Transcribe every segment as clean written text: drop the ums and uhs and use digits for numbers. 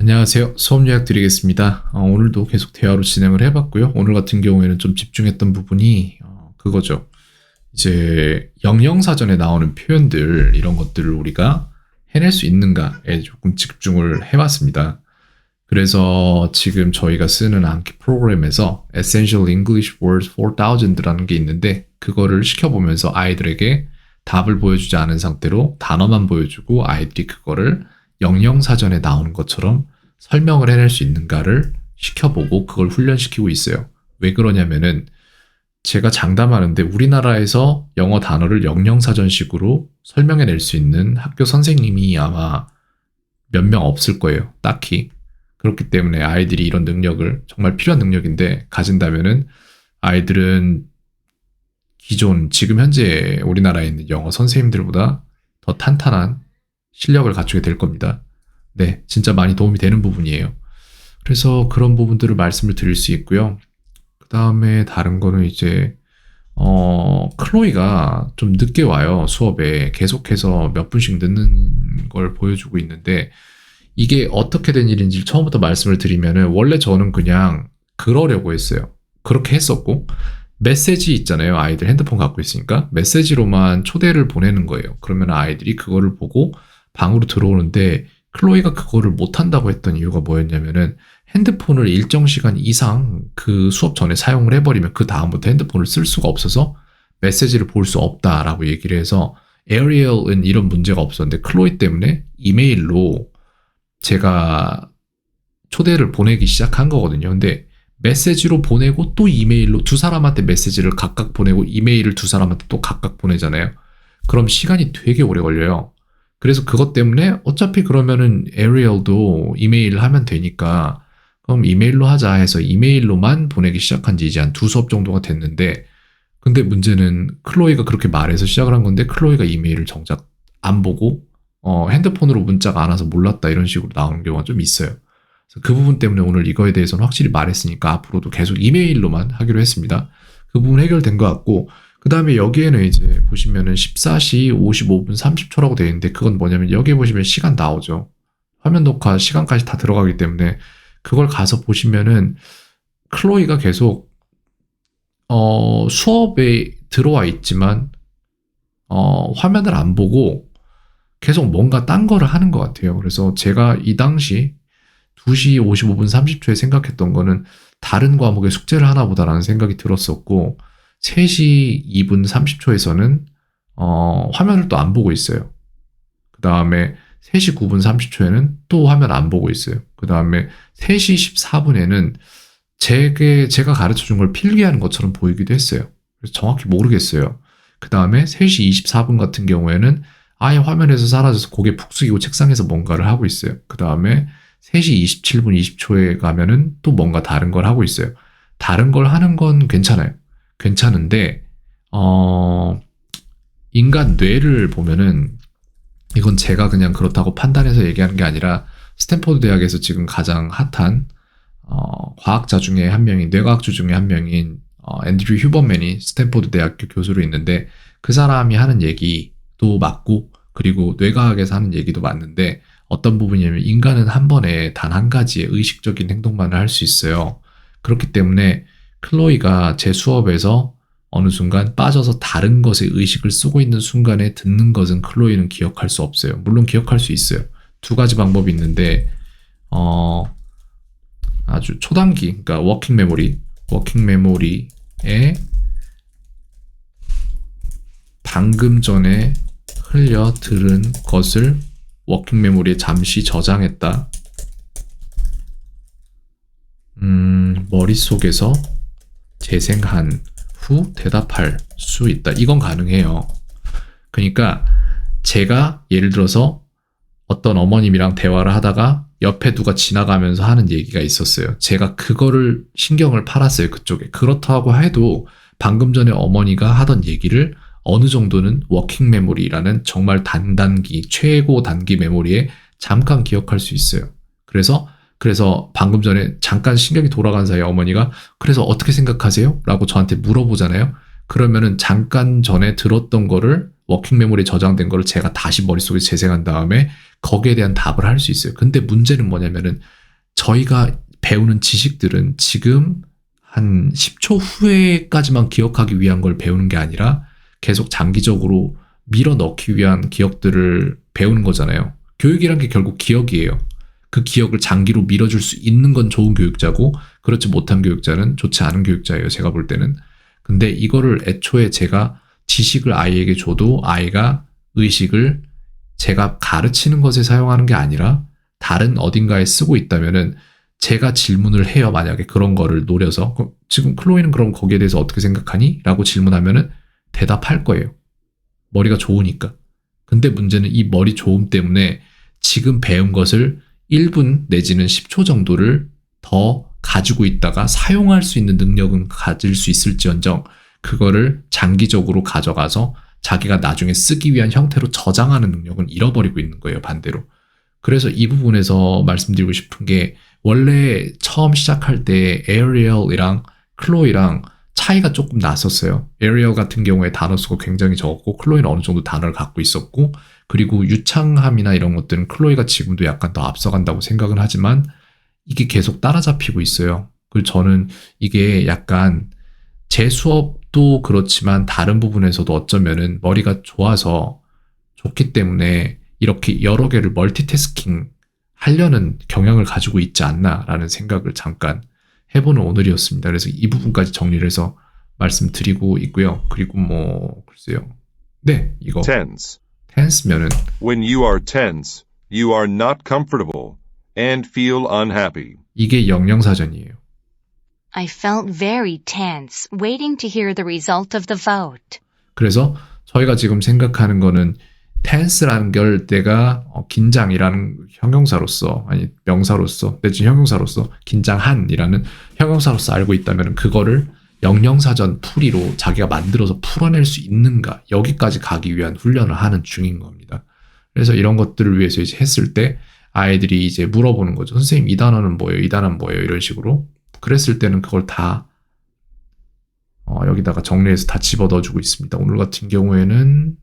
안녕하세요. 수업 요약 드리겠습니다. 오늘도 계속 대화로 진행을 해봤고요. 오늘 같은 경우에는 좀 집중했던 부분이 그거죠. 이제 영영사전에 나오는 표현들 이런 것들을 우리가 해낼 수 있는가에 조금 집중을 해봤습니다. 그래서 지금 저희가 쓰는 암기 프로그램에서 Essential English Words 4000라는 게 있는데 그거를 시켜보면서 아이들에게 답을 보여주지 않은 상태로 단어만 보여주고 아이들이 그거를 영영사전에 나오는 것처럼 설명을 해낼 수 있는가를 시켜보고 그걸 훈련시키고 있어요. 왜 그러냐면은 제가 장담하는데 우리나라에서 영어 단어를 영영사전식으로 설명해낼 수 있는 학교 선생님이 아마 몇 명 없을 거예요. 딱히. 그렇기 때문에 아이들이 이런 능력을 정말 필요한 능력인데 가진다면은 아이들은 기존 지금 현재 우리나라에 있는 영어 선생님들보다 더 탄탄한 실력을 갖추게 될 겁니다. 네, 진짜 많이 도움이 되는 부분이에요. 그래서 그런 부분들을 말씀을 드릴 수 있고요. 그 다음에 다른 거는 이제 클로이가 좀 늦게 와요. 수업에 계속해서 몇 분씩 늦는 걸 보여주고 있는데 이게 어떻게 된 일인지 처음부터 말씀을 드리면은 원래 저는 그냥 그러려고 했어요. 그렇게 했었고 메시지 있잖아요. 아이들 핸드폰 갖고 있으니까 메시지로만 초대를 보내는 거예요. 그러면 아이들이 그거를 보고 방으로 들어오는데 클로이가 그거를 못한다고 했던 이유가 뭐였냐면은 핸드폰을 일정 시간 이상 그 수업 전에 사용을 해버리면 그 다음부터 핸드폰을 쓸 수가 없어서 메시지를 볼 수 없다라고 얘기를 해서 에리얼은 이런 문제가 없었는데 클로이 때문에 이메일로 제가 초대를 보내기 시작한 거거든요. 근데 메시지로 보내고 또 이메일로 두 사람한테 메시지를 각각 보내고 이메일을 두 사람한테 또 각각 보내잖아요. 그럼 시간이 되게 오래 걸려요. 그래서 그것 때문에 어차피 그러면은 에리얼도 이메일을 하면 되니까 그럼 이메일로 하자 해서 이메일로만 보내기 시작한 지 이제 한 두 수업 정도가 됐는데 근데 문제는 클로이가 그렇게 말해서 시작을 한 건데 클로이가 이메일을 정작 안 보고 핸드폰으로 문자가 안 와서 몰랐다 이런 식으로 나오는 경우가 좀 있어요. 그래서 그 부분 때문에 오늘 이거에 대해서는 확실히 말했으니까 앞으로도 계속 이메일로만 하기로 했습니다. 그 부분 해결된 것 같고 그 다음에 여기에는 이제 보시면은 14시 55분 30초라고 되어 있는데 그건 뭐냐면 여기에 보시면 시간 나오죠. 화면 녹화 시간까지 다 들어가기 때문에 그걸 가서 보시면은 클로이가 계속 수업에 들어와 있지만 화면을 안 보고 계속 뭔가 딴 거를 하는 것 같아요. 그래서 제가 이 당시 2시 55분 30초에 생각했던 거는 다른 과목의 숙제를 하나 보다라는 생각이 들었었고 3시 2분 30초에서는 화면을 또 안 보고 있어요. 그 다음에 3시 9분 30초에는 또 화면 안 보고 있어요. 그 다음에 3시 14분에는 제가 가르쳐준 걸 필기하는 것처럼 보이기도 했어요. 그래서 정확히 모르겠어요. 그 다음에 3시 24분 같은 경우에는 아예 화면에서 사라져서 고개 푹 숙이고 책상에서 뭔가를 하고 있어요. 그 다음에 3시 27분 20초에 가면은 또 뭔가 다른 걸 하고 있어요. 다른 걸 하는 건 괜찮아요. 괜찮은데 인간 뇌를 보면은 이건 제가 그냥 그렇다고 판단해서 얘기하는 게 아니라 스탠포드 대학에서 지금 가장 핫한 과학자 중에 한 명인 뇌과학자 중에 한 명인 앤드류 휴버맨이 스탠포드 대학교 교수로 있는데 그 사람이 하는 얘기도 맞고 그리고 뇌과학에서 하는 얘기도 맞는데 어떤 부분이냐면 인간은 한 번에 단 한 가지의 의식적인 행동만을 할 수 있어요. 그렇기 때문에 클로이가 제 수업에서 어느 순간 빠져서 다른 것에 의식을 쓰고 있는 순간에 듣는 것은 클로이는 기억할 수 없어요. 물론 기억할 수 있어요. 두 가지 방법이 있는데 아주 초단기, 그러니까 워킹 메모리에 방금 전에 흘려 들은 것을 워킹 메모리에 잠시 저장했다. 머릿속에서 재생한 후 대답할 수 있다. 이건 가능해요. 그러니까 제가 예를 들어서 어떤 어머님이랑 대화를 하다가 옆에 누가 지나가면서 하는 얘기가 있었어요. 제가 그거를 신경을 팔았어요. 그쪽에. 그렇다고 해도 방금 전에 어머니가 하던 얘기를 어느 정도는 워킹 메모리라는 정말 단단기, 최고 단기 메모리에 잠깐 기억할 수 있어요. 그래서 방금 전에 잠깐 신경이 돌아간 사이에 어머니가 그래서 어떻게 생각하세요? 라고 저한테 물어보잖아요. 그러면은 잠깐 전에 들었던 거를 워킹 메모리에 저장된 거를 제가 다시 머릿속에 재생한 다음에 거기에 대한 답을 할 수 있어요. 근데 문제는 뭐냐면은 저희가 배우는 지식들은 지금 한 10초 후에까지만 기억하기 위한 걸 배우는 게 아니라 계속 장기적으로 밀어 넣기 위한 기억들을 배우는 거잖아요. 교육이란 게 결국 기억이에요. 그 기억을 장기로 밀어줄 수 있는 건 좋은 교육자고 그렇지 못한 교육자는 좋지 않은 교육자예요. 제가 볼 때는. 근데 이거를 애초에 제가 지식을 아이에게 줘도 아이가 의식을 제가 가르치는 것에 사용하는 게 아니라 다른 어딘가에 쓰고 있다면은 제가 질문을 해요. 만약에 그런 거를 노려서 지금 클로이는 그럼 거기에 대해서 어떻게 생각하니? 라고 질문하면은 대답할 거예요. 머리가 좋으니까. 근데 문제는 이 머리 좋음 때문에 지금 배운 것을 1분 내지는 10초 정도를 더 가지고 있다가 사용할 수 있는 능력은 가질 수 있을지언정 그거를 장기적으로 가져가서 자기가 나중에 쓰기 위한 형태로 저장하는 능력은 잃어버리고 있는 거예요. 반대로. 그래서 이 부분에서 말씀드리고 싶은 게 원래 처음 시작할 때 에어리얼이랑 클로이랑 차이가 조금 났었어요. 에어리얼 같은 경우에 단어 수가 굉장히 적었고 클로이는 어느 정도 단어를 갖고 있었고 그리고 유창함이나 이런 것들은 클로이가 지금도 약간 더 앞서간다고 생각은 하지만 이게 계속 따라잡히고 있어요. 그리고 저는 이게 약간 제 수업도 그렇지만 다른 부분에서도 어쩌면은 머리가 좋아서 좋기 때문에 이렇게 여러 개를 멀티태스킹 하려는 경향을 가지고 있지 않나라는 생각을 잠깐 해보는 오늘이었습니다. 그래서 이 부분까지 정리를 해서 말씀드리고 있고요. 그리고 뭐 글쎄요. 네, 이거 Tense. tense면은 When you are tense, you are not comfortable and feel unhappy. 이게 영영사전이에요. I felt very tense, waiting to hear the result of the vote. 그래서 저희가 지금 생각하는 거는 tense라는 걸 내가 긴장이라는 형용사로서 아니 명사로서 내지 형용사로서 긴장한이라는 형용사로서 알고 있다면 그거를 영영사전 풀이로 자기가 만들어서 풀어낼 수 있는가 여기까지 가기 위한 훈련을 하는 중인 겁니다. 그래서 이런 것들을 위해서 이제 했을 때 아이들이 이제 물어보는 거죠. 선생님 이 단어는 뭐예요? 이 단어는 뭐예요? 이런 식으로 그랬을 때는 그걸 다 여기다가 정리해서 다 집어넣어주고 있습니다. 오늘 같은 경우에는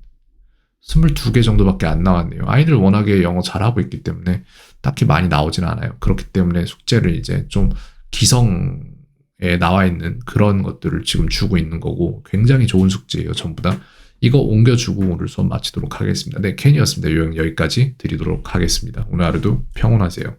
22개 정도밖에 안 나왔네요. 아이들 워낙에 영어 잘하고 있기 때문에 딱히 많이 나오진 않아요. 그렇기 때문에 숙제를 이제 좀 기성에 나와 있는 그런 것들을 지금 주고 있는 거고 굉장히 좋은 숙제예요. 전부 다. 이거 옮겨주고 오늘 수업 마치도록 하겠습니다. 네, 캔이었습니다. 요약 여기까지 드리도록 하겠습니다. 오늘 하루도 평온하세요.